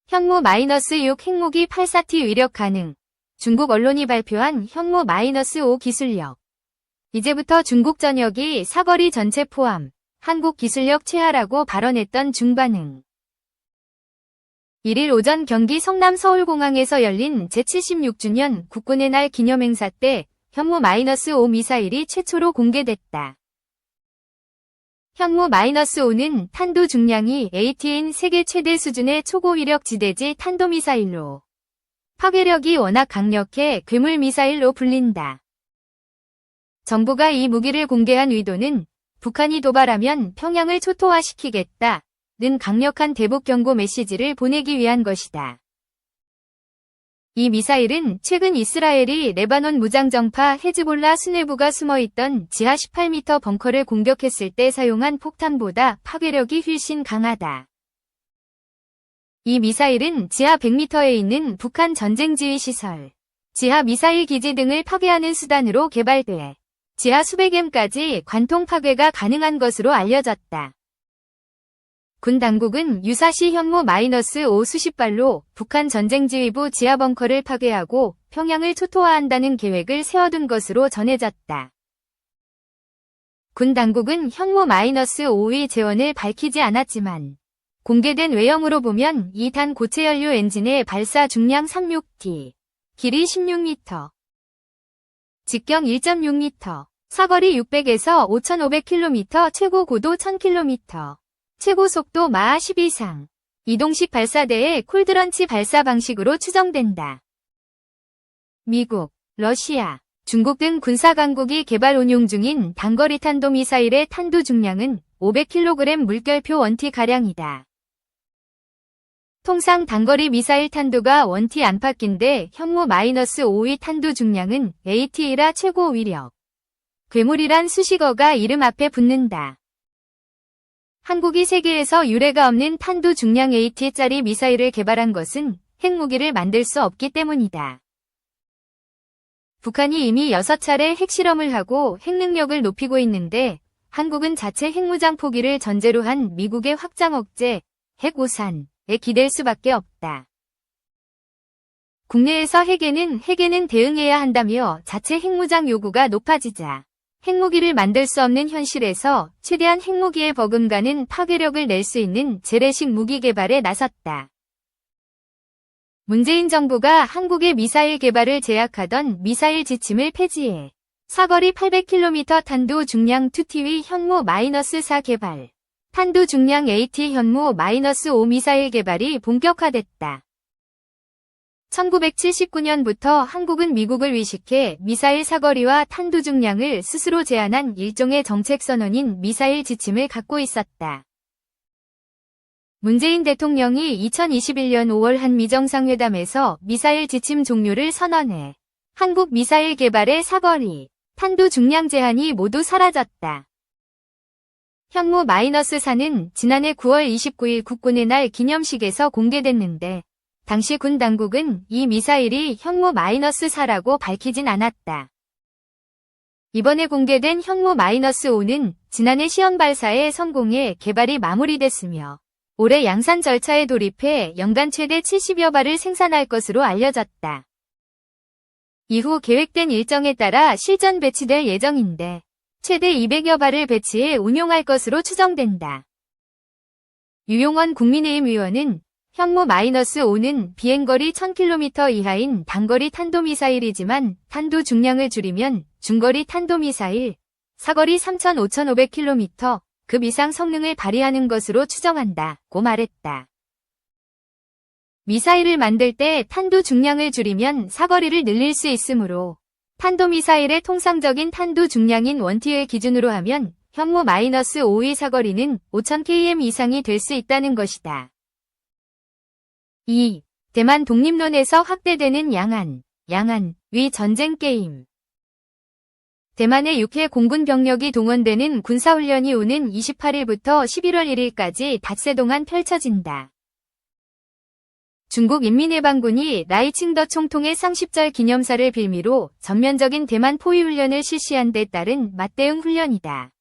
현무 -6 핵무기 84T 위력 가능. 중국 언론이 발표한 현무 -5 기술력. 이제부터 중국 전역이 사거리 전체 포함 한국 기술력 최하라고 발언했던 중반응. 1일 오전 경기 성남 서울공항에서 열린 제76주년 국군의 날 기념행사 때 현무 -5 미사일이 최초로 공개됐다. 현무 -5는 탄도 중량이 AT인 세계 최대 수준의 초고위력 지대지 탄도미사일로 파괴력이 워낙 강력해 괴물미사일로 불린다. 정부가 이 무기를 공개한 의도는 북한이 도발하면 평양을 초토화시키겠다는 강력한 대북 경고 메시지를 보내기 위한 것이다. 이 미사일은 최근 이스라엘이 레바논 무장정파 헤즈볼라 수뇌부가 숨어있던 지하 18m 벙커를 공격했을 때 사용한 폭탄보다 파괴력이 훨씬 강하다. 이 미사일은 지하 100m에 있는 북한 전쟁지휘 시설, 지하 미사일 기지 등을 파괴하는 수단으로 개발돼 지하 수백 m까지 관통 파괴가 가능한 것으로 알려졌다. 군 당국은 유사시 현무 -5 수십 발로 북한 전쟁지휘부 지하 벙커를 파괴하고 평양을 초토화한다는 계획을 세워둔 것으로 전해졌다. 군 당국은 현무 -5의 재원을 밝히지 않았지만 공개된 외형으로 보면 2단 고체 연료 엔진의 발사 중량 36T, 길이 16m, 직경 1.6m, 사거리 600에서 5,500km, 최고 고도 1,000km, 최고 속도 마하 10 이상, 이동식 발사대의 콜드런치 발사 방식으로 추정된다. 미국, 러시아, 중국 등 군사강국이 개발 운용 중인 단거리 탄도미사일의 탄두 중량은 500kg 물결표 1T가량이다. 통상 단거리 미사일 탄두가 1T 안팎인데 현무 -5의 탄두 중량은 AT이라 최고 위력. 괴물이란 수식어가 이름 앞에 붙는다. 한국이 세계에서 유례가 없는 탄두 중량 AT짜리 미사일을 개발한 것은 핵무기를 만들 수 없기 때문이다. 북한이 이미 6차례 핵실험을 하고 핵능력을 높이고 있는데 한국은 자체 핵무장 포기를 전제로 한 미국의 확장 억제, 핵오산에 기댈 수밖에 없다. 국내에서 핵에는 대응해야 한다며 자체 핵무장 요구가 높아지자 핵무기를 만들 수 없는 현실에서 최대한 핵무기에 버금가는 파괴력을 낼 수 있는 재래식 무기 개발에 나섰다. 문재인 정부가 한국의 미사일 개발을 제약하던 미사일 지침을 폐지해 사거리 800km 탄두 중량 2T의 현무 -4 개발, 탄두 중량 AT 현무 -5 미사일 개발이 본격화됐다. 1979년부터 한국은 미국을 위식해 미사일 사거리와 탄두 중량을 스스로 제한한 일종의 정책 선언인 미사일 지침을 갖고 있었다. 문재인 대통령이 2021년 5월 한미정상회담에서 미사일 지침 종료를 선언해 한국 미사일 개발의 사거리, 탄두 중량 제한이 모두 사라졌다. 현무 -4는 지난해 9월 29일 국군의 날 기념식에서 공개됐는데 당시 군 당국은 이 미사일이 현무 -4라고 밝히진 않았다. 이번에 공개된 현무 -5는 지난해 시험 발사에 성공해 개발이 마무리됐으며 올해 양산 절차에 돌입해 연간 최대 70여 발을 생산할 것으로 알려졌다. 이후 계획된 일정에 따라 실전 배치될 예정인데 최대 200여 발을 배치해 운용할 것으로 추정된다. 유용원 국민의힘 의원은 현무 -5는 비행거리 1000km 이하인 단거리 탄도미사일이지만 탄두 중량을 줄이면 중거리 탄도미사일, 사거리 3,500km 급 이상 성능을 발휘하는 것으로 추정한다고 말했다. 미사일을 만들 때 탄두 중량을 줄이면 사거리를 늘릴 수 있으므로 탄도미사일의 통상적인 탄두 중량인 1T를 기준으로 하면 현무 -5의 사거리는 5000km 이상이 될 수 있다는 것이다. 2. 대만 독립론에서 확대되는 양안,위 전쟁 게임. 대만의 6회 공군 병력이 동원되는 군사훈련이 오는 28일부터 11월 1일까지 닷새 동안 펼쳐진다. 중국 인민해방군이 라이칭더 총통의 상십절 기념사를 빌미로 전면적인 대만 포위훈련을 실시한 데 따른 맞대응 훈련이다.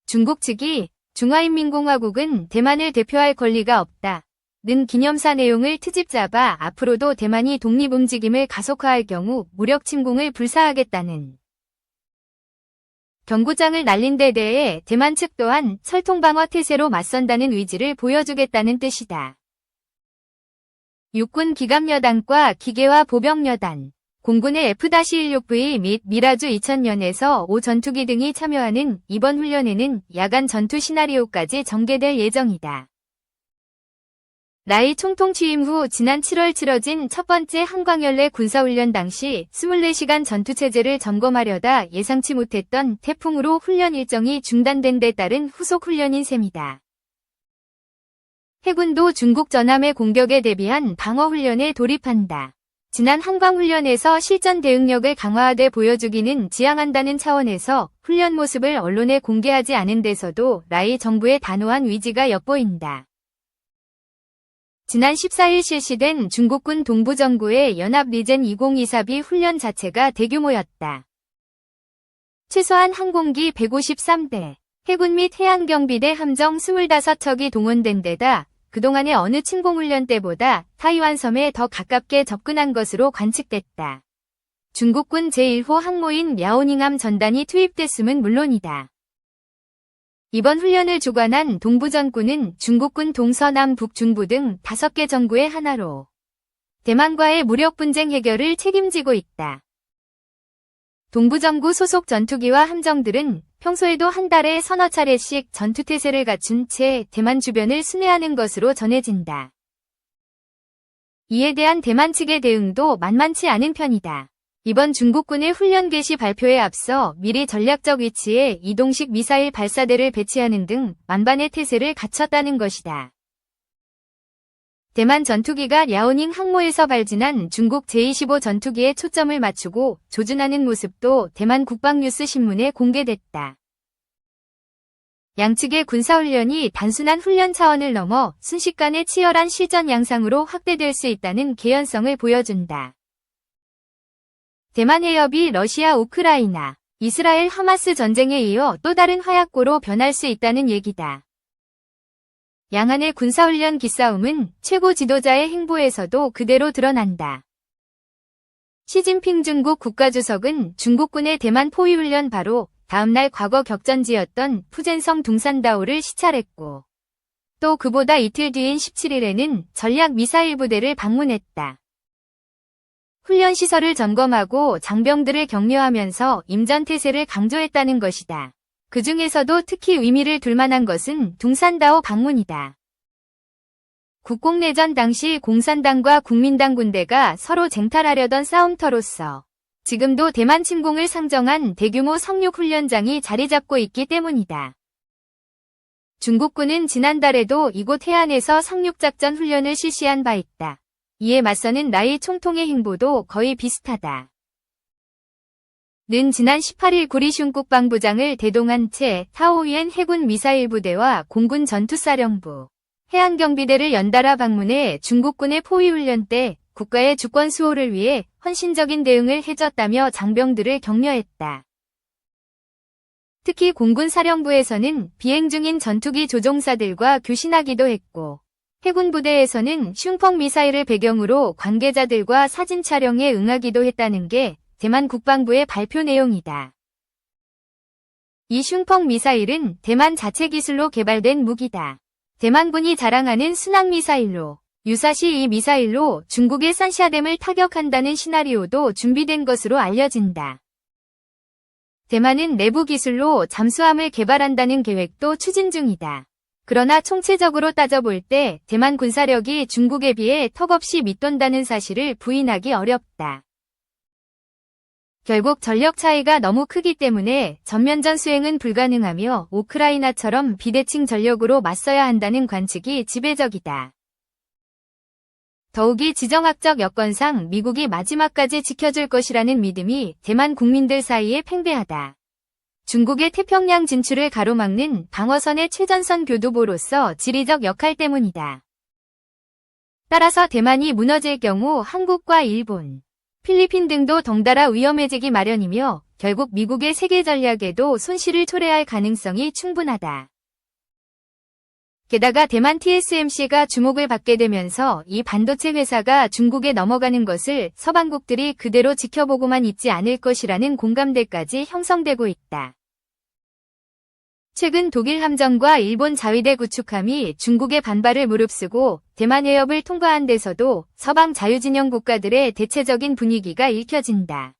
중국 측이 중화인민공화국은 대만을 대표할 권리가 없다 는 기념사 내용을 트집 잡아 앞으로도 대만이 독립움직임을 가속화할 경우 무력 침공을 불사하겠다는 경고장을 날린 데 대해 대만 측 또한 철통방어 태세로 맞선다는 의지를 보여주겠다는 뜻이다. 육군 기갑여단과 기계화 보병여단, 공군의 F-16V 및 미라주 2000년에서 5 전투기 등이 참여하는 이번 훈련에는 야간 전투 시나리오까지 전개될 예정이다. 라이 총통 취임 후 지난 7월 치러진 첫 번째 한광연례 군사훈련 당시 24시간 전투체제를 점검하려다 예상치 못했던 태풍으로 훈련 일정이 중단된 데 따른 후속 훈련인 셈이다. 해군도 중국 전함의 공격에 대비한 방어훈련에 돌입한다. 지난 한광훈련에서 실전 대응력을 강화하되 보여주기는 지향한다는 차원에서 훈련 모습을 언론에 공개하지 않은 데서도 라이 정부의 단호한 의지가 엿보인다. 지난 14일 실시된 중국군 동부정구의 연합 리젠 2024B 훈련 자체가 대규모였다. 최소한 항공기 153대, 해군 및 해양경비대 함정 25척이 동원된 데다 그동안의 어느 침공훈련 때보다 타이완 섬에 더 가깝게 접근한 것으로 관측됐다. 중국군 제1호 항모인 랴오닝함 전단이 투입됐음은 물론이다. 이번 훈련을 주관한 동부전구는 중국군 동서남 북중부 등 5개 전구의 하나로 대만과의 무력 분쟁 해결을 책임지고 있다. 동부전구 소속 전투기와 함정들은 평소에도 한 달에 서너 차례씩 전투태세를 갖춘 채 대만 주변을 순회하는 것으로 전해진다. 이에 대한 대만 측의 대응도 만만치 않은 편이다. 이번 중국군의 훈련 개시 발표에 앞서 미리 전략적 위치에 이동식 미사일 발사대를 배치하는 등 만반의 태세를 갖췄다는 것이다. 대만 전투기가 랴오닝 항모에서 발진한 중국 제-25 전투기에 초점을 맞추고 조준하는 모습도 대만 국방뉴스 신문에 공개됐다. 양측의 군사훈련이 단순한 훈련 차원을 넘어 순식간에 치열한 실전 양상으로 확대될 수 있다는 개연성을 보여준다. 대만 해협이 러시아 우크라이나, 이스라엘 하마스 전쟁에 이어 또 다른 화약고로 변할 수 있다는 얘기다. 양안의 군사훈련 기싸움은 최고 지도자의 행보에서도 그대로 드러난다. 시진핑 중국 국가주석은 중국군의 대만 포위훈련 바로 다음날 과거 격전지였던 푸젠성 둥산다오를 시찰했고 또 그보다 이틀 뒤인 17일에는 전략 미사일 부대를 방문했다. 훈련 시설을 점검하고 장병들을 격려하면서 임전태세를 강조했다는 것이다. 그 중에서도 특히 의미를 둘 만한 것은 둥산다오 방문이다. 국공내전 당시 공산당과 국민당 군대가 서로 쟁탈하려던 싸움터로서 지금도 대만 침공을 상정한 대규모 상륙훈련장이 자리 잡고 있기 때문이다. 중국군은 지난달에도 이곳 해안에서 상륙작전 훈련을 실시한 바 있다. 이에 맞서는 라이 총통의 행보도 거의 비슷하다. 는 지난 18일 구리슌 국방부장을 대동한 채 타오위엔 해군 미사일 부대와 공군 전투사령부, 해안경비대를 연달아 방문해 중국군의 포위훈련 때 국가의 주권 수호를 위해 헌신적인 대응을 해줬다며 장병들을 격려했다. 특히 공군 사령부에서는 비행 중인 전투기 조종사들과 교신하기도 했고 해군 부대에서는 슝펑 미사일을 배경으로 관계자들과 사진 촬영에 응하기도 했다는 게 대만 국방부의 발표 내용이다. 이 슝펑 미사일은 대만 자체 기술로 개발된 무기다. 대만군이 자랑하는 순항 미사일로 유사시 이 미사일로 중국의 산샤댐을 타격한다는 시나리오도 준비된 것으로 알려진다. 대만은 내부 기술로 잠수함을 개발한다는 계획도 추진 중이다. 그러나 총체적으로 따져볼 때 대만 군사력이 중국에 비해 턱없이 밑돈다는 사실을 부인하기 어렵다. 결국 전력 차이가 너무 크기 때문에 전면전 수행은 불가능하며 우크라이나처럼 비대칭 전력으로 맞서야 한다는 관측이 지배적이다. 더욱이 지정학적 여건상 미국이 마지막까지 지켜줄 것이라는 믿음이 대만 국민들 사이에 팽배하다. 중국의 태평양 진출을 가로막는 방어선의 최전선 교두보로서 지리적 역할 때문이다. 따라서 대만이 무너질 경우 한국과 일본, 필리핀 등도 덩달아 위험해지기 마련이며 결국 미국의 세계 전략에도 손실을 초래할 가능성이 충분하다. 게다가 대만 TSMC가 주목을 받게 되면서 이 반도체 회사가 중국에 넘어가는 것을 서방국들이 그대로 지켜보고만 있지 않을 것이라는 공감대까지 형성되고 있다. 최근 독일 함정과 일본 자위대 구축함이 중국의 반발을 무릅쓰고 대만 해협을 통과한 데서도 서방 자유진영 국가들의 대체적인 분위기가 읽혀진다.